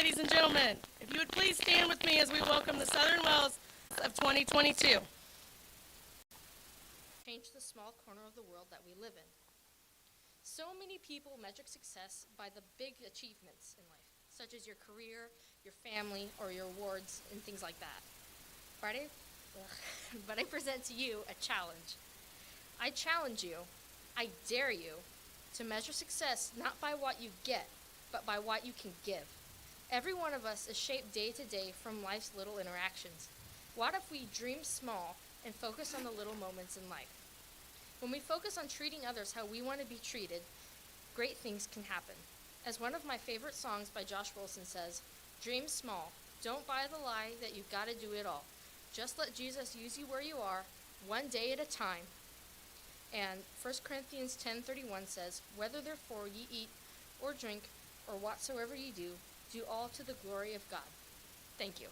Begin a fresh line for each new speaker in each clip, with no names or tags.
ladies and gentlemen. If you would please stand with me as we welcome the Southern Wells of 2022.
Change the small corner of the world that we live in. So many people measure success by the big achievements in life, such as your career, your family, or your awards, and things like that. But I present to you a challenge. I challenge you, I dare you, to measure success not by what you get, but by what you can give. Every one of us is shaped day to day from life's little interactions. What if we dream small and focus on the little moments in life? When we focus on treating others how we want to be treated, great things can happen. As one of my favorite songs by Josh Wilson says, dream small. Don't buy the lie that you've got to do it all. Just let Jesus use you where you are, one day at a time. And 1 Corinthians 10:31 says, whether therefore ye eat or drink or whatsoever ye do, do all to the glory of God. Thank you.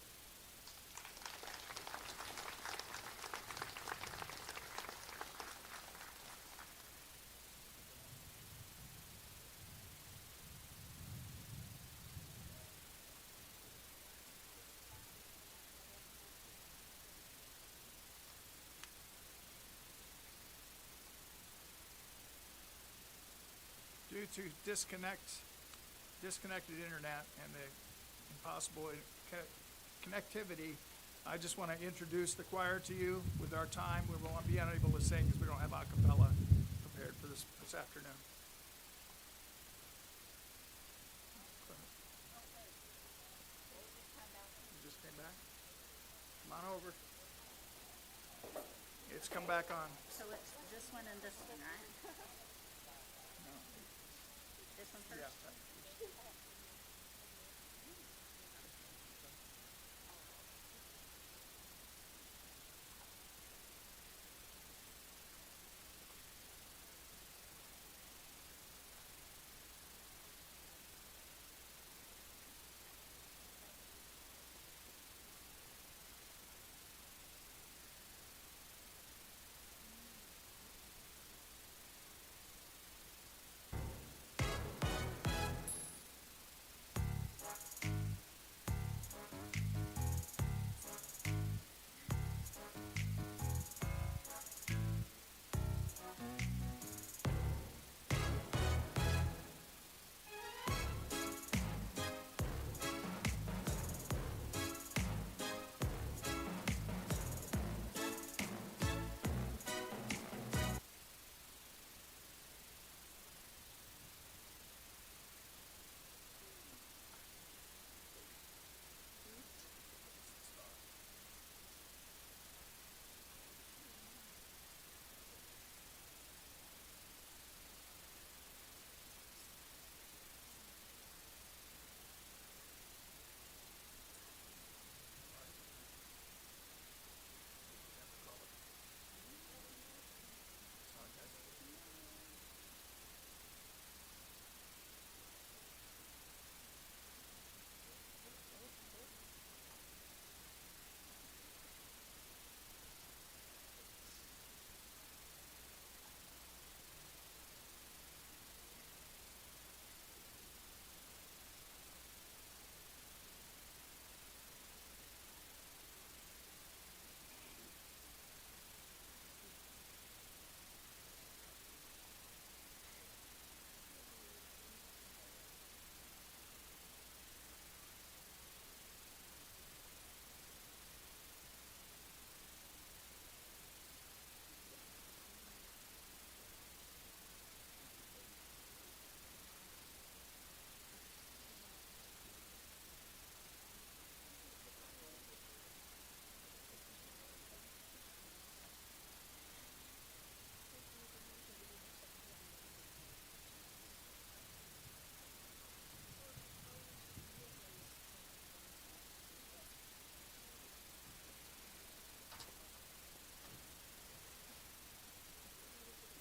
Due to disconnected internet and the impossible connectivity, I just want to introduce the choir to you with our time. We won't be unable to sing because we don't have a cappella prepared for this afternoon. You just came back? Come on over. It's come back on.
So it's this one and this one, right?
No.
This one first?
Yeah.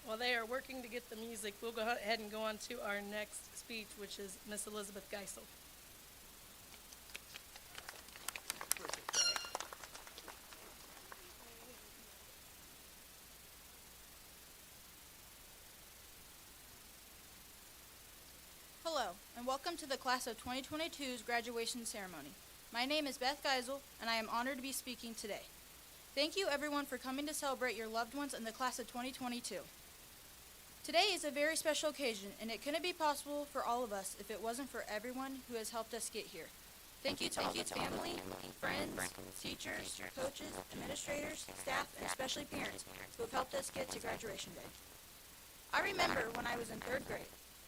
While they are working to get the music, we'll go ahead and go on to our next speech, which is Miss Elizabeth Geisel.
Hello, and welcome to the class of 2022's graduation ceremony. My name is Beth Geisel, and I am honored to be speaking today. Thank you everyone for coming to celebrate your loved ones in the class of 2022. Today is a very special occasion, and it couldn't be possible for all of us if it wasn't for everyone who has helped us get here. Thank you to all the family, friends, teachers, coaches, administrators, staff, and especially parents who have helped us get to graduation day. I remember when I was in 3rd grade,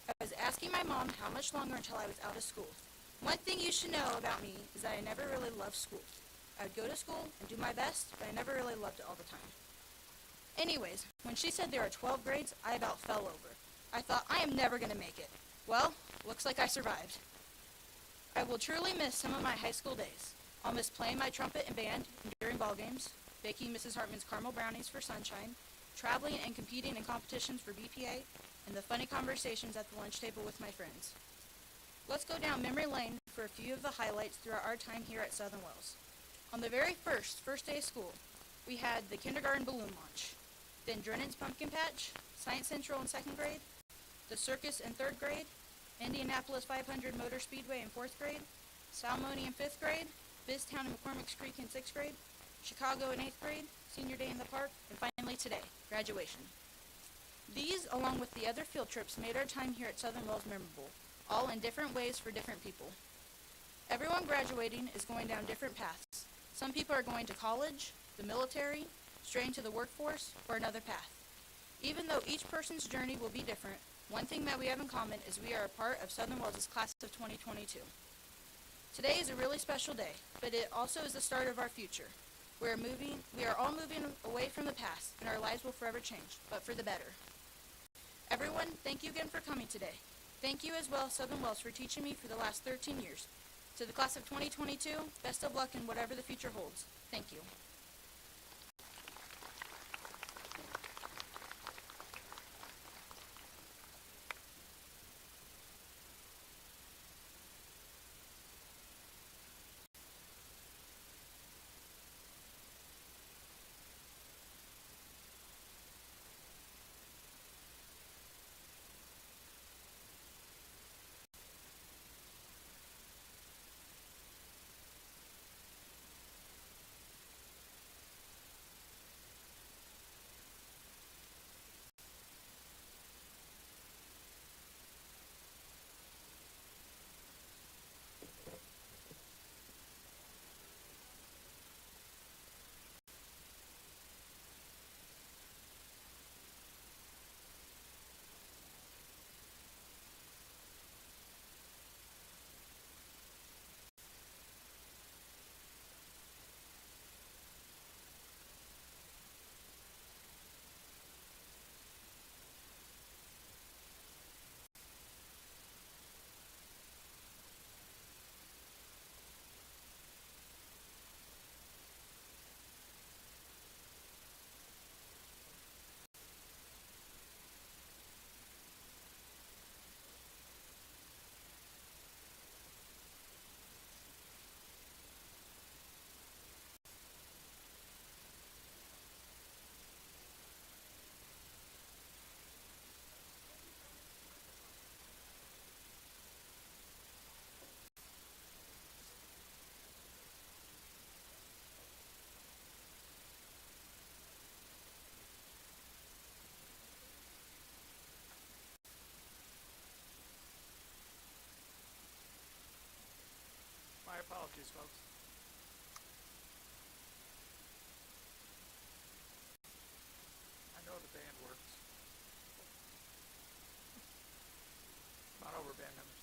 I was asking my mom how much longer until I was out of school. One thing you should know about me is that I never really loved school. I would go to school and do my best, but I never really loved it all the time. Anyways, when she said there are 12 grades, I about fell over. I thought, I am never going to make it. Well, looks like I survived. I will truly miss some of my high school days. I'll miss playing my trumpet and band during ball games, baking Mrs. Hartman's caramel brownies for Sunshine, traveling and competing in competitions for BPA, and the funny conversations at the lunch table with my friends. Let's go down memory lane for a few of the highlights throughout our time here at Southern Wells. On the very first day of school, we had the kindergarten balloon launch, then Drennan's Pumpkin Patch, Science Central in 2nd grade, the circus in 3rd grade, Indianapolis 500 Motor Speedway in 4th grade, Salmoni in 5th grade, Biztown and McCormick's Creek in 6th grade, Chicago in 8th grade, Senior Day in the Park, and finally today, graduation. These, along with the other field trips, made our time here at Southern Wells memorable, all in different ways for different people. Everyone graduating is going down different paths. Some people are going to college, the military, straight into the workforce, or another path. Even though each person's journey will be different, one thing that we have in common is we are a part of Southern Wells' class of 2022. Today is a really special day, but it also is the start of our future. We are all moving away from the past, and our lives will forever change, but for the better. Everyone, thank you again for coming today. Thank you as well, Southern Wells, for teaching me for the last 13 years. To the class of 2022, best of luck in whatever the future holds. Thank you.
My apologies, folks. I know the band works. Come on over, band members.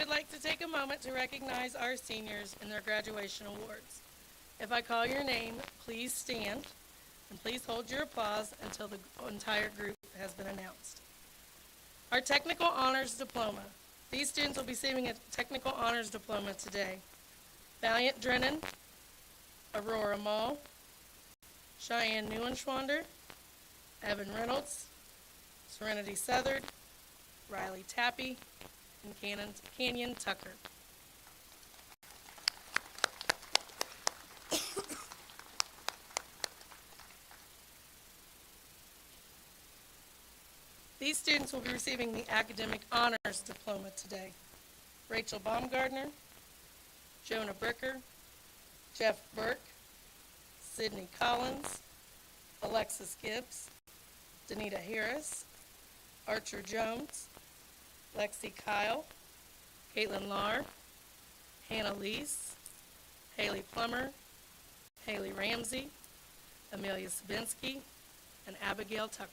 would like to take a moment to recognize our seniors in their graduation awards. If I call your name, please stand, and please hold your applause until the entire group has been announced. Our Technical Honors Diploma. These students will be receiving a Technical Honors Diploma today. Valiant Drennan, Aurora Mall, Cheyenne Neuenschwander, Evan Reynolds, Serenity Southard, Riley Tappy, and Canyon Tucker. These students will be receiving the Academic Honors Diploma today. Rachel Baumgardner, Jonah Bricker, Jeff Burke, Sydney Collins, Alexis Gibbs, Danita Harris, Archer Jones, Lexi Kyle, Caitlin Lahr, Hannah Leese, Haley Plummer, Haley Ramsey, Amelia Sabinski, and Abigail Tucker.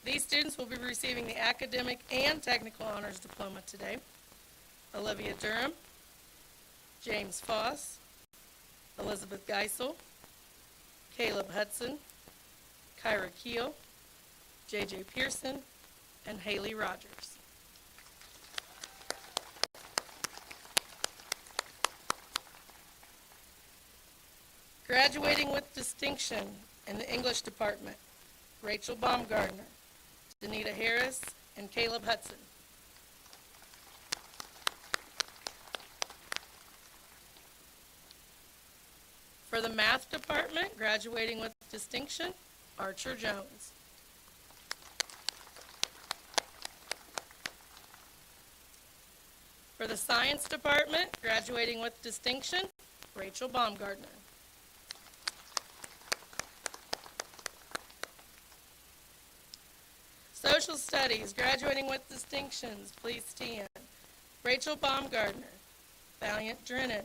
These students will be receiving the Academic and Technical Honors Diploma today. Olivia Durham, James Foss, Elizabeth Geisel, Caleb Hudson, Kyra Keel, J.J. Pearson, and Haley Rogers. Graduating with distinction in the English department, Rachel Baumgardner, Danita Harris, and Caleb Hudson. For the math department, graduating with distinction, Archer Jones. For the science department, graduating with distinction, Rachel Baumgardner. Social studies, graduating with distinctions, please stand. Rachel Baumgardner, Valiant Drennan,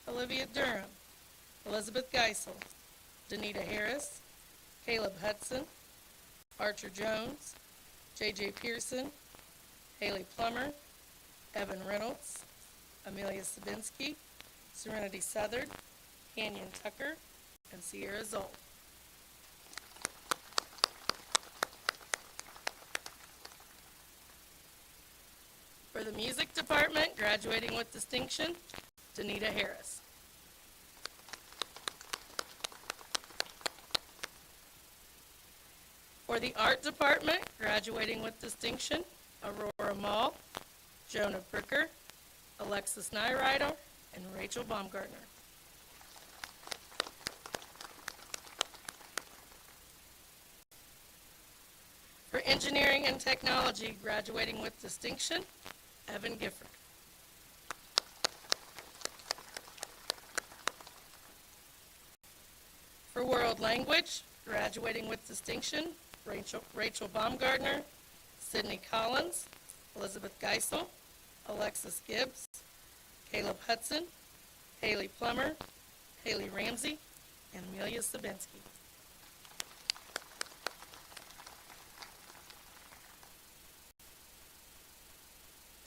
Olivia Durham, Elizabeth Geisel, Danita Harris, Caleb Hudson, Archer Jones, J.J. Pearson, Haley Plummer, Evan Reynolds, Amelia Sabinski, Serenity Southard, Canyon Tucker, and Sierra Zoll. For the music department, graduating with distinction, Danita Harris. For the art department, graduating with distinction, Aurora Mall, Jonah Bricker, Alexis Nyrider, and Rachel Baumgardner. For engineering and technology, graduating with distinction, Evan Gifford. For world language, graduating with distinction, Rachel Baumgardner, Sydney Collins, Elizabeth Geisel, Alexis Gibbs, Caleb Hudson, Haley Plummer, Haley Ramsey, and Amelia Sabinski.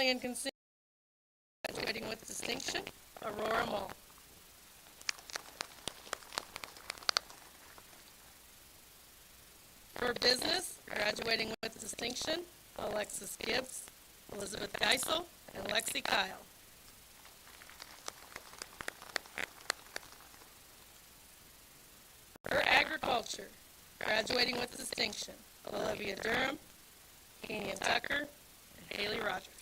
And consumer, graduating with distinction, Aurora Mall. For business, graduating with distinction, Alexis Gibbs, Elizabeth Geisel, and Lexi Kyle. For agriculture, graduating with distinction, Olivia Durham, Canyon Tucker, and Haley Rogers.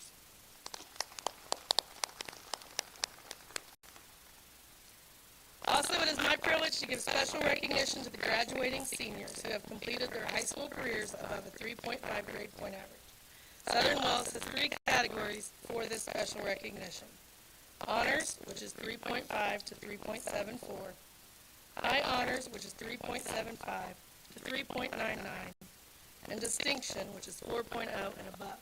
Also, it is my privilege to give special recognition to the graduating seniors who have completed their high school careers above a 3.5 grade point average. Southern Wells has 3 categories for this special recognition. Honors, which is 3.5 to 3.74. High Honors, which is 3.75 to 3.99. And Distinction, which is 4.0 and above.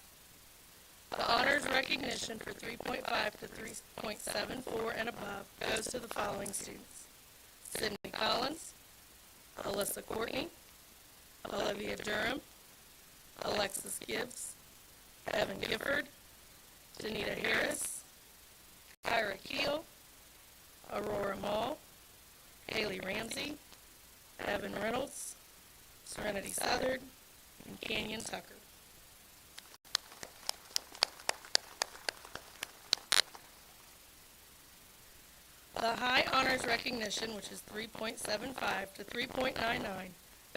The honors recognition for 3.5 to 3.74 and above goes to the following students: Sydney Collins, Alyssa Courtney, Olivia Durham, Alexis Gibbs, Evan Gifford, Danita Harris, Kyra Keel, Aurora Mall, Haley Ramsey, Evan Reynolds, Serenity Southard, and Canyon Tucker. The High Honors Recognition, which is 3.75 to 3.99,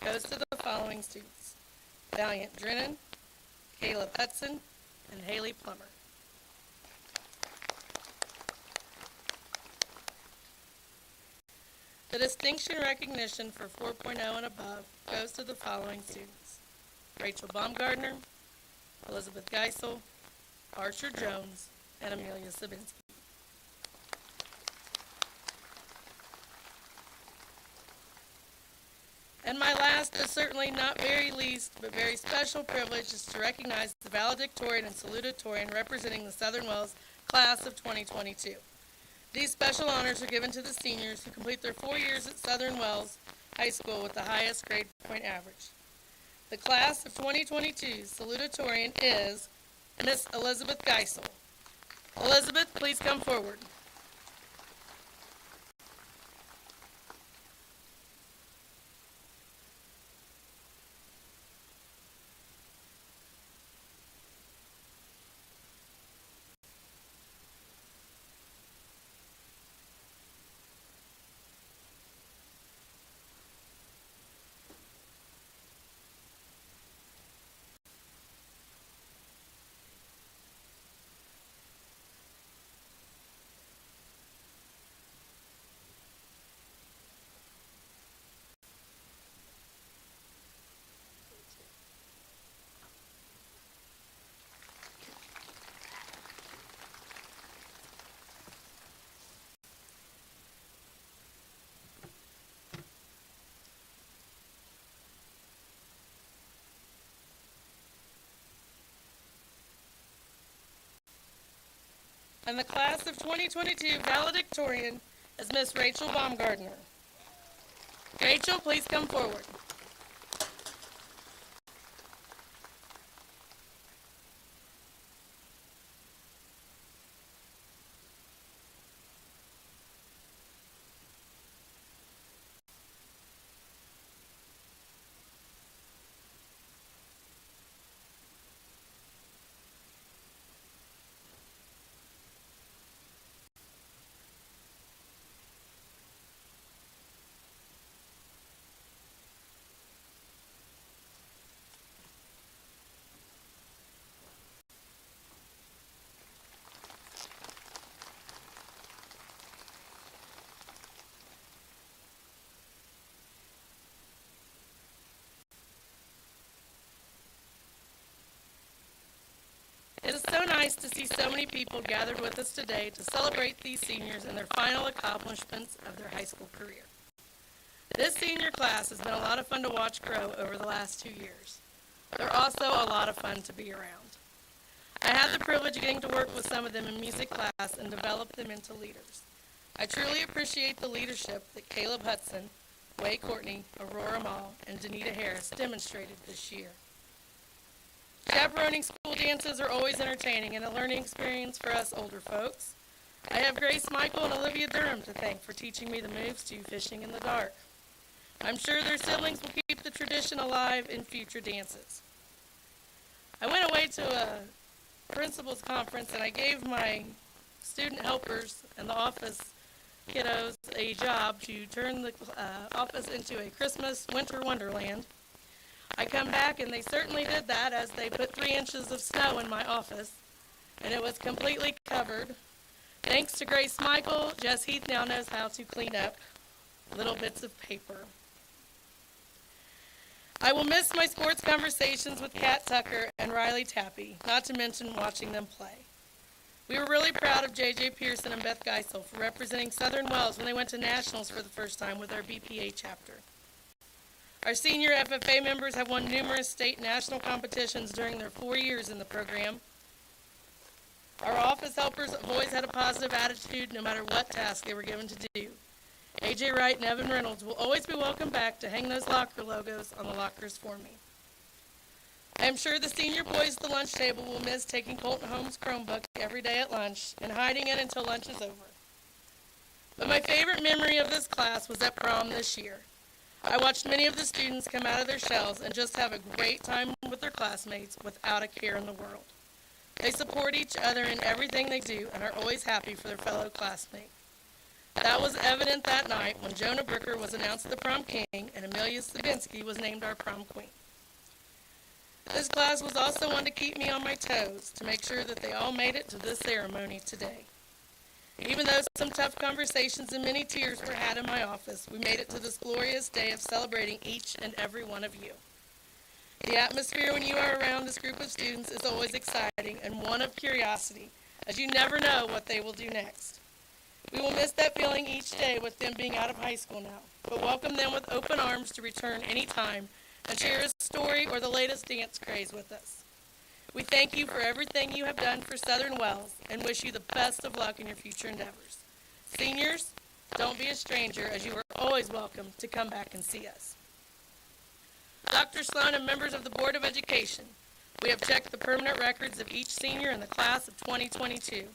goes to the following students: Valiant Drennan, Caleb Hudson, and Haley Plummer. The distinction recognition for 4.0 and above goes to the following students: Rachel Baumgardner, Elizabeth Geisel, Archer Jones, and Amelia Sabinski. And my last, but certainly not very least, but very special privilege is to recognize the valedictorian and salutatorian representing the Southern Wells class of 2022. These special honors are given to the seniors who complete their 4 years at Southern Wells High School with the highest grade point average. The class of 2022 salutatorian is Miss Elizabeth Geisel. Elizabeth, please come forward. And the class of 2022 valedictorian is Miss Rachel Baumgardner. Rachel, please come forward. It is so nice to see so many people gathered with us today to celebrate these seniors and their final accomplishments of their high school career. This senior class has been a lot of fun to watch grow over the last 2 years. They're also a lot of fun to be around. I had the privilege of getting to work with some of them in music class and develop them into leaders. I truly appreciate the leadership that Caleb Hudson, Way Courtney, Aurora Mall, and Danita Harris demonstrated this year. Chaperoning school dances are always entertaining and a learning experience for us older folks. I have Grace Michael and Olivia Durham to thank for teaching me the moves to fishing in the dark. I'm sure their siblings will keep the tradition alive in future dances. I went away to a principal's conference and I gave my student helpers and the office kiddos a job to turn the office into a Christmas winter wonderland. I come back and they certainly did that as they put 3 inches of snow in my office and it was completely covered. Thanks to Grace Michael, Jess Heath now knows how to clean up little bits of paper. I will miss my sports conversations with Kat Tucker and Riley Tappy, not to mention watching them play. We were really proud of J.J. Pearson and Beth Geisel for representing Southern Wells when they went to nationals for the first time with our BPA chapter. Our senior FFA members have won numerous state and national competitions during their 4 years in the program. Our office helpers have always had a positive attitude no matter what task they were given to do. AJ Wright and Evan Reynolds will always be welcome back to hang those locker logos on the lockers for me. I am sure the senior boys at the lunch table will miss taking Colton Holmes' Chromebook every day at lunch and hiding it until lunch is over. But my favorite memory of this class was at prom this year. I watched many of the students come out of their shells and just have a great time with their classmates without a care in the world. They support each other in everything they do and are always happy for their fellow classmate. That was evident that night when Jonah Bricker was announced the prom king and Amelia Sabinski was named our prom queen. This class was also one to keep me on my toes to make sure that they all made it to this ceremony today. Even though some tough conversations and many tears were had in my office, we made it to this glorious day of celebrating each and every one of you. The atmosphere when you are around this group of students is always exciting and one of curiosity, as you never know what they will do next. We will miss that feeling each day with them being out of high school now, but welcome them with open arms to return anytime and share a story or the latest dance craze with us. We thank you for everything you have done for Southern Wells and wish you the best of luck in your future endeavors. Seniors, don't be a stranger, as you are always welcome to come back and see us. Dr. Sloan and members of the Board of Education, we have checked the permanent records of each senior in the class of 2022.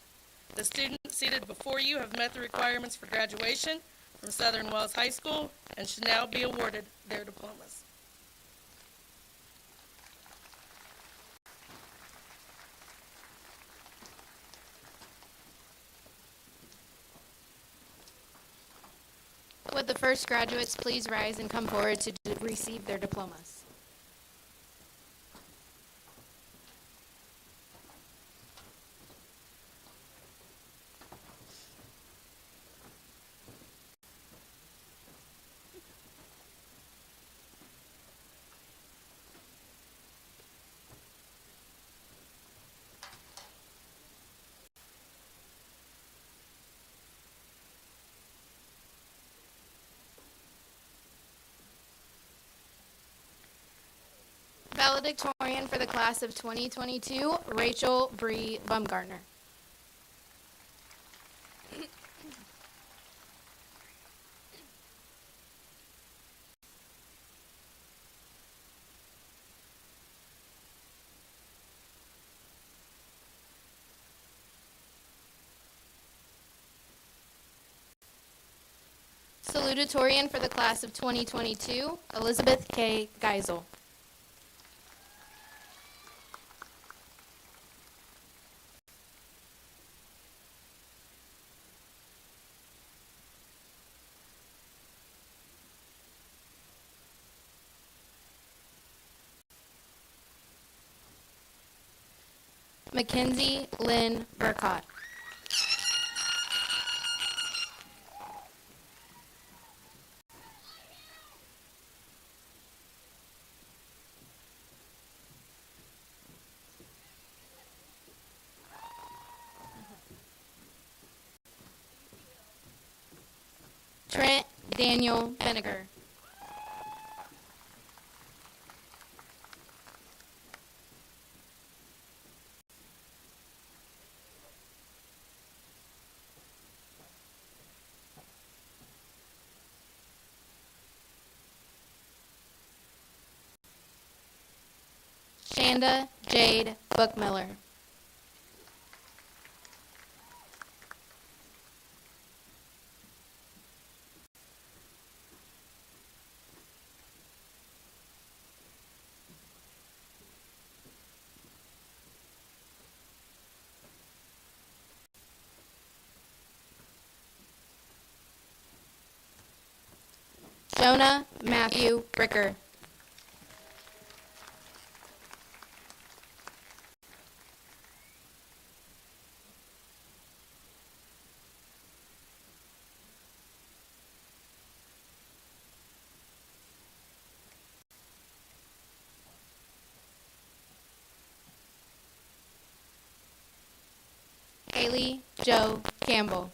The students seated before you have met the requirements for graduation from Southern Wells High School and should now be awarded their diplomas.
Would the first graduates please rise and come forward to receive their diplomas? Valedictorian for the class of 2022, Rachel Bree Bumgarner. Salutatorian for the class of 2022, Elizabeth K. Geisel. Mackenzie Lynn Burkott. Trent Daniel Vinegar. Shanda Jade Bookmiller. Jonah Matthew Bricker. Haley Joe Campbell.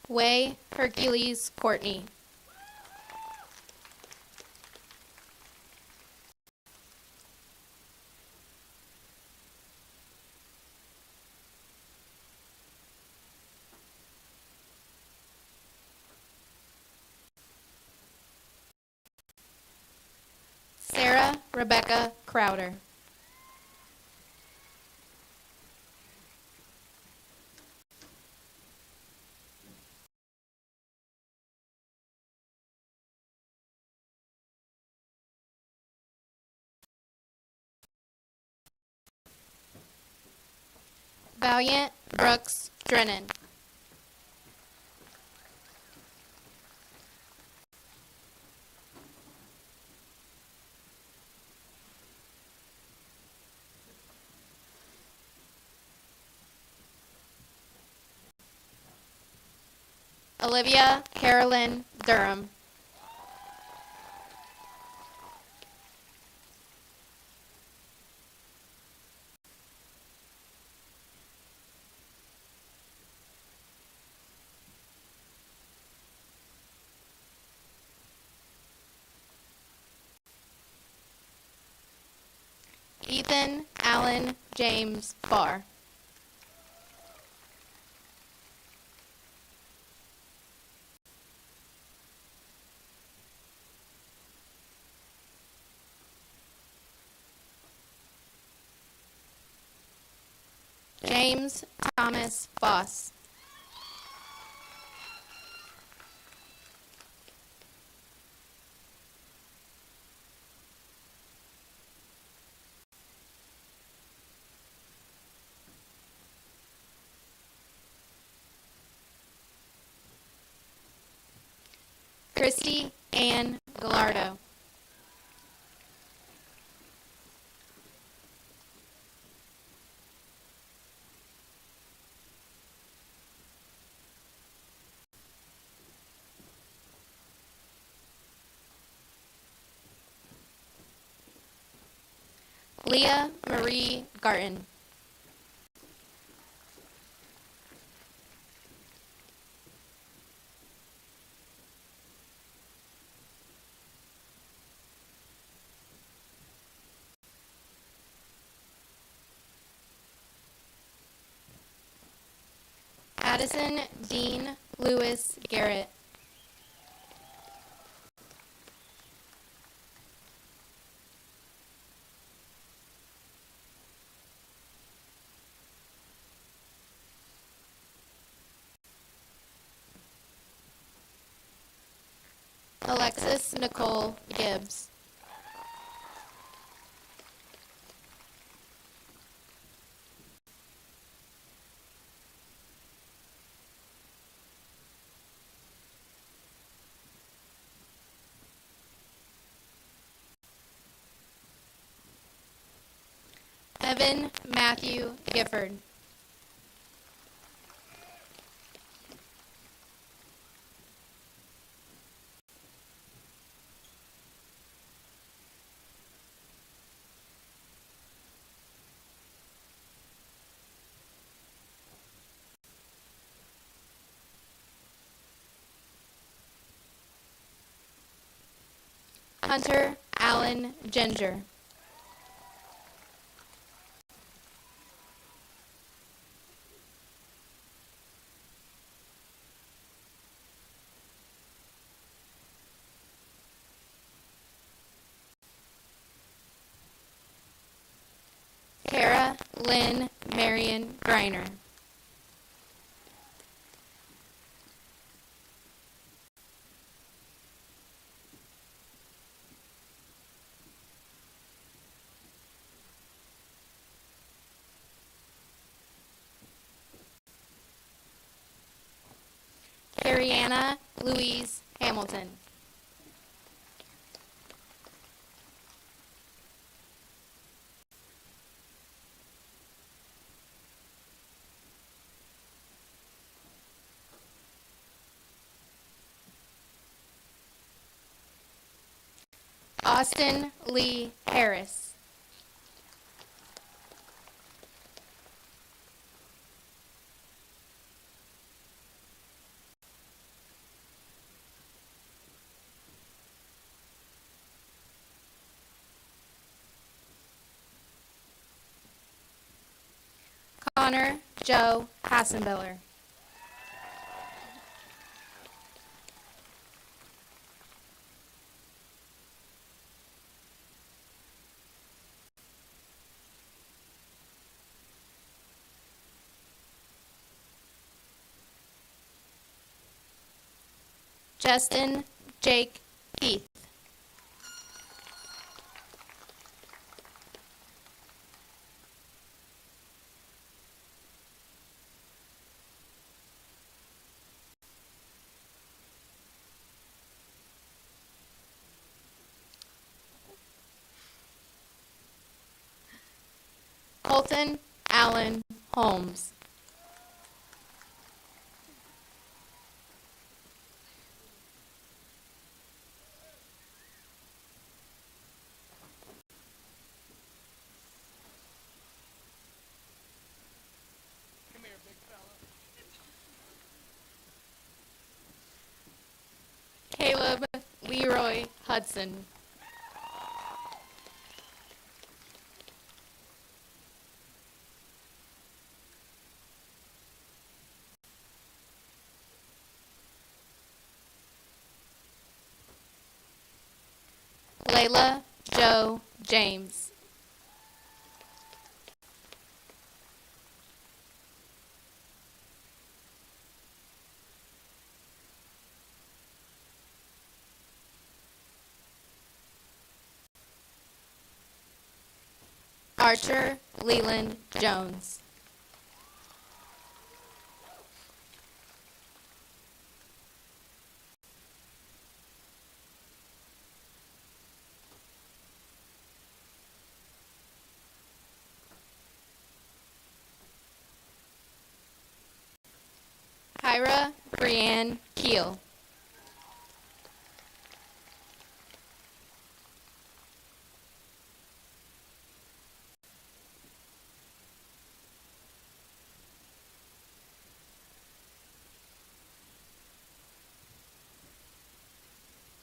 Way Hercules Courtney. Sarah Rebecca Crowder. Valiant Brooks Drennan. Olivia Carolyn Durham. Ethan Allen James Barr. James Thomas Foss. Christy Ann Gallardo. Leah Marie Garton. Addison Dean Lewis Garrett. Alexis Nicole Gibbs. Evan Matthew Gifford. Hunter Allen Ginger. Kara Lynn Marion Griner. Ariana Louise Hamilton. Austin Lee Harris. Connor Joe Hassenbiller. Justin Jake Keith. Colton Allen Holmes.
Come here, big fella.
Caleb Leroy Hudson. Layla Joe James. Archer Leland Jones. Kyra Brianne Keel.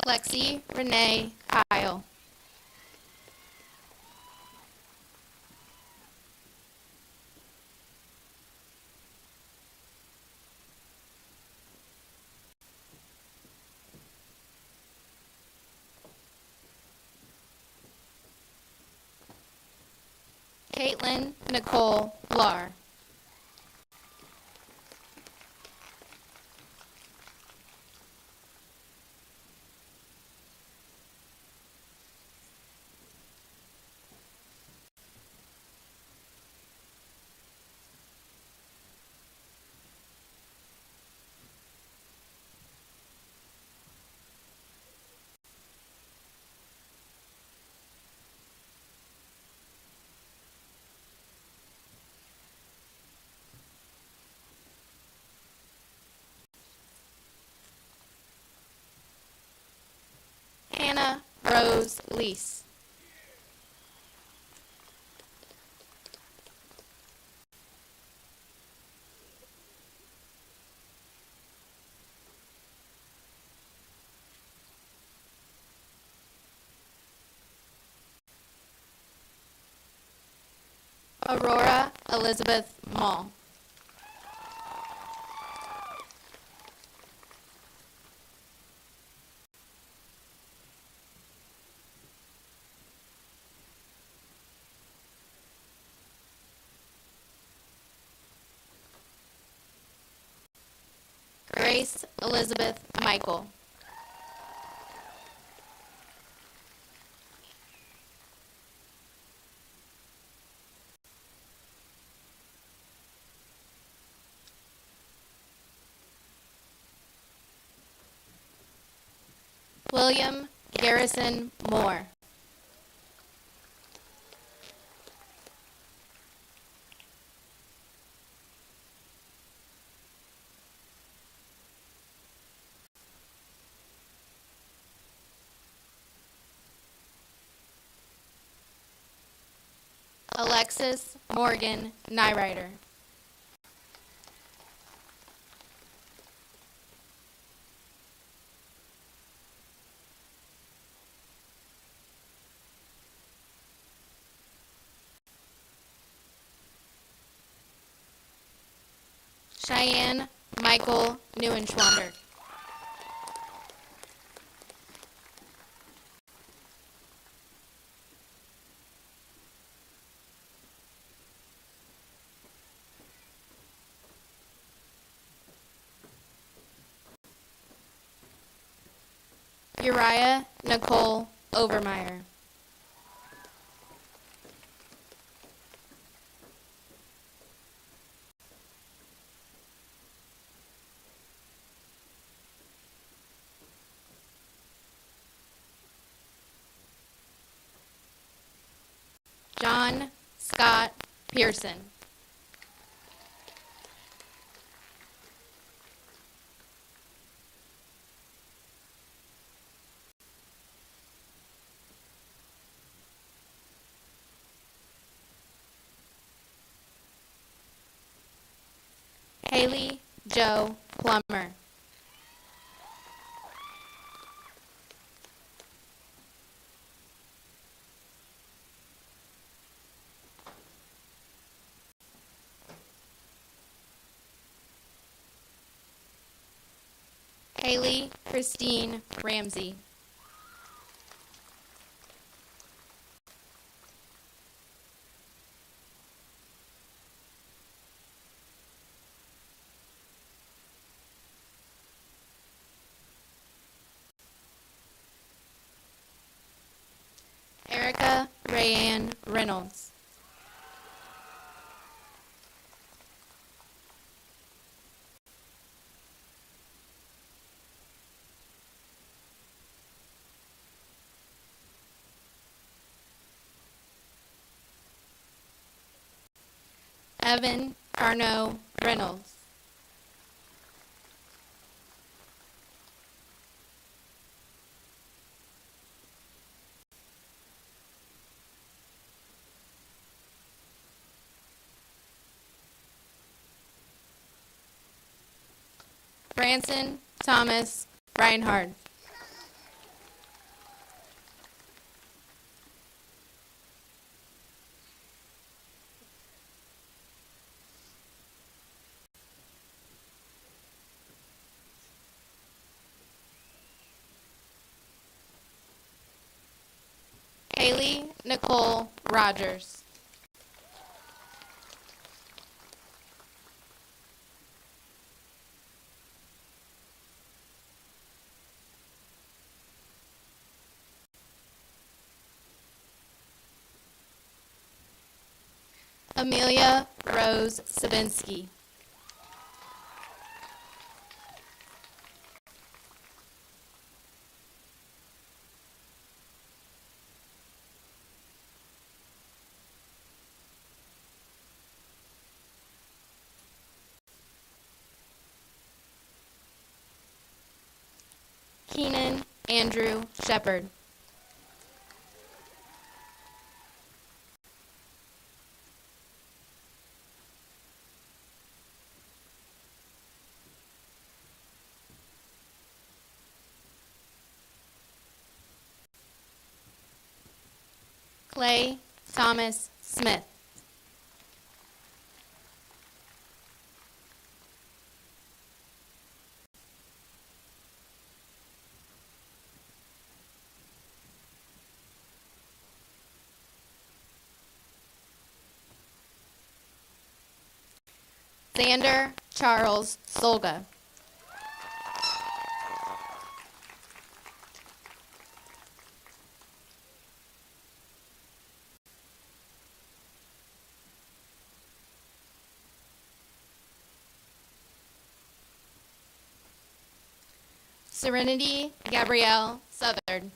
Lexi Renee Kyle. Caitlin Nicole Blar. Hannah Rose Lease. Aurora Elizabeth Mall. Grace Elizabeth Michael. William Garrison Moore. Alexis Morgan Nyrider. Cheyenne Michael Neuenschwander. Uriah Nicole Overmeyer. John Scott Pearson. Haley Joe Plummer. Haley Christine Ramsey. Erica Rayanne Reynolds. Evan Carno Reynolds. Branson Thomas Reinhardt. Haley Nicole Rogers. Amelia Rose Sabinski. Keenan Andrew Shepard. Clay Thomas Smith. Xander Charles Solga. Serenity Gabrielle Southard.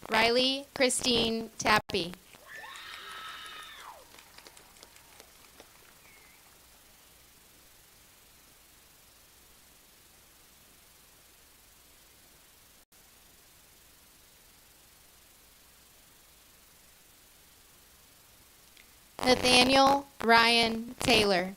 Riley Christine Tappy. Nathaniel Ryan Taylor.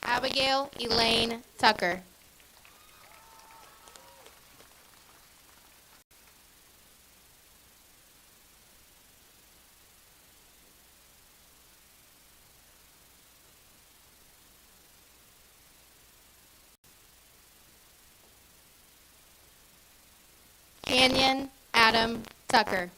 Abigail Elaine Tucker. Canyon Adam Tucker.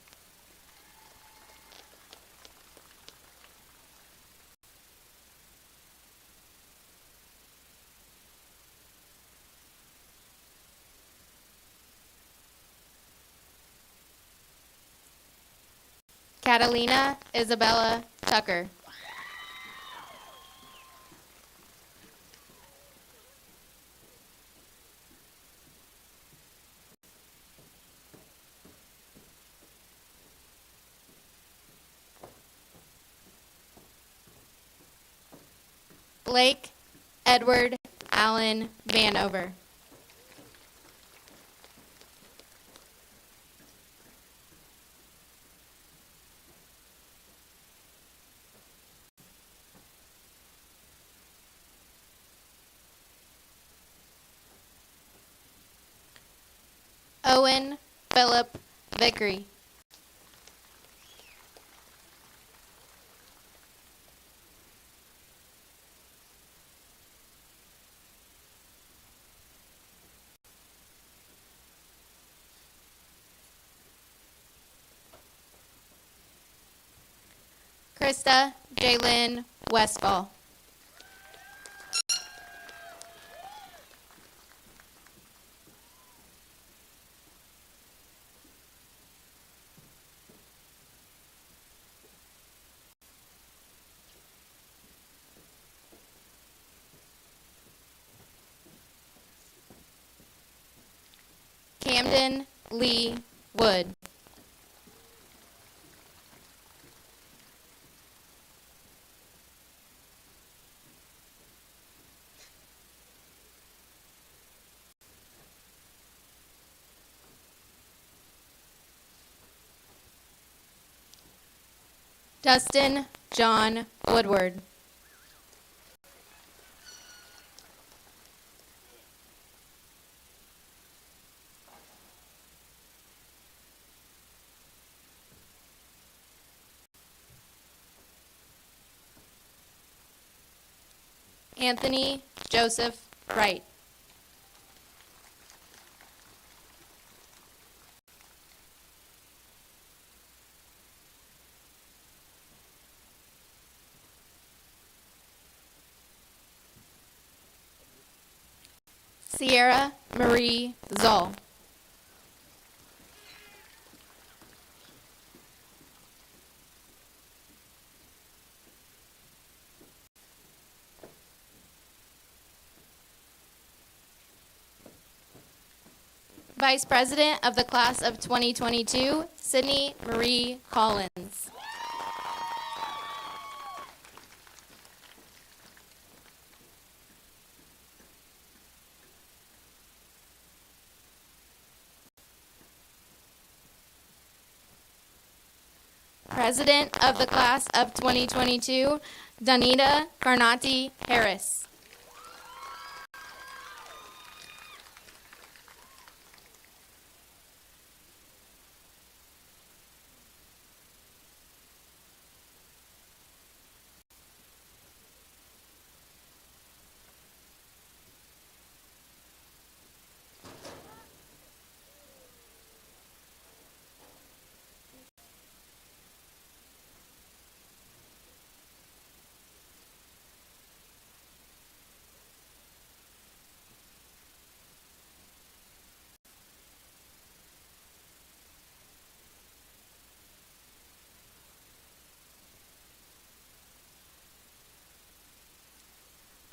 Catalina Isabella Tucker. Blake Edward Allen Vanover. Owen Philip Vickery. Krista Jalen Westfall. Camden Lee Wood. Dustin John Woodward. Anthony Joseph Wright. Sierra Marie Zoll. Vice President of the Class of 2022, Sydney Marie Collins. President of the Class of 2022, Danita Carnati Harris.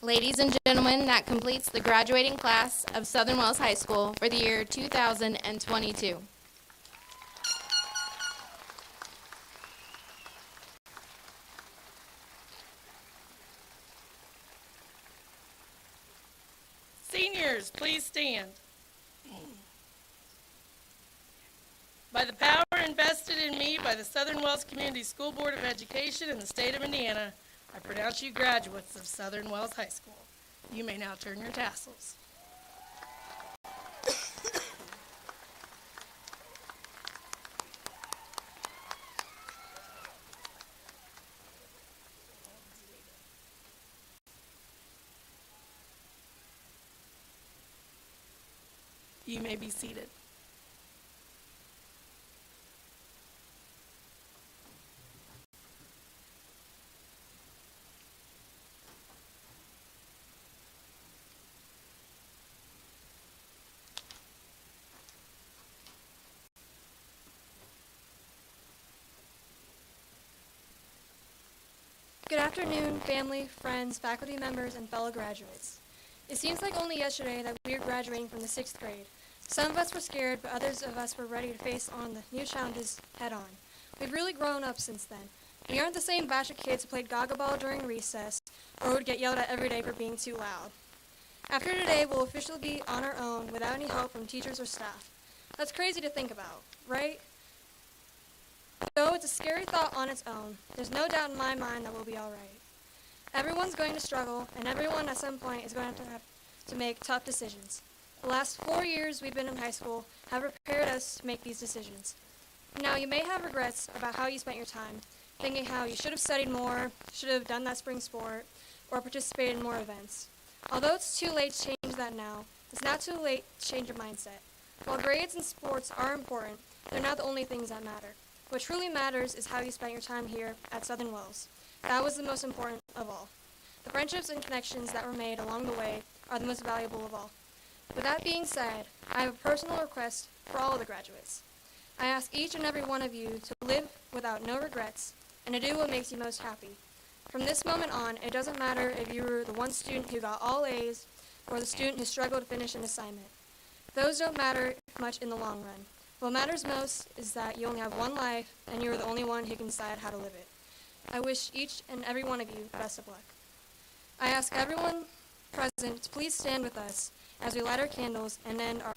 Ladies and gentlemen, that completes the graduating class of Southern Wells High School for the year 2022.
seniors, please stand. By the power invested in me by the Southern Wells Community School Board of Education in the state of Indiana, I pronounce you graduates of Southern Wells High School. You may now turn your tassels. You may be seated.
Good afternoon, family, friends, faculty members, and fellow graduates. It seems like only yesterday that we were graduating from the 6th grade. Some of us were scared, but others of us were ready to face on the new challenges head on. We've really grown up since then. We aren't the same batch of kids who played gaga ball during recess or would get yelled at every day for being too loud. After today, we'll officially be on our own without any help from teachers or staff. That's crazy to think about, right? Though it's a scary thought on its own, there's no doubt in my mind that we'll be all right. Everyone's going to struggle, and everyone at some point is going to have to make tough decisions. The last 4 years we've been in high school have prepared us to make these decisions. Now, you may have regrets about how you spent your time, thinking how you should have studied more, should have done that spring sport, or participated in more events. Although it's too late to change that now, it's not too late to change your mindset. While grades and sports are important, they're not the only things that matter. What truly matters is how you spent your time here at Southern Wells. That was the most important of all. The friendships and connections that were made along the way are the most valuable of all. With that being said, I have a personal request for all of the graduates. I ask each and every one of you to live without no regrets and to do what makes you most happy. From this moment on, it doesn't matter if you were the one student who got all A's or the student who struggled to finish an assignment. Those don't matter much in the long run. What matters most is that you only have one life and you are the only one who can decide how to live it. I wish each and every one of you best of luck. I ask everyone present to please stand with us as we light our candles and end our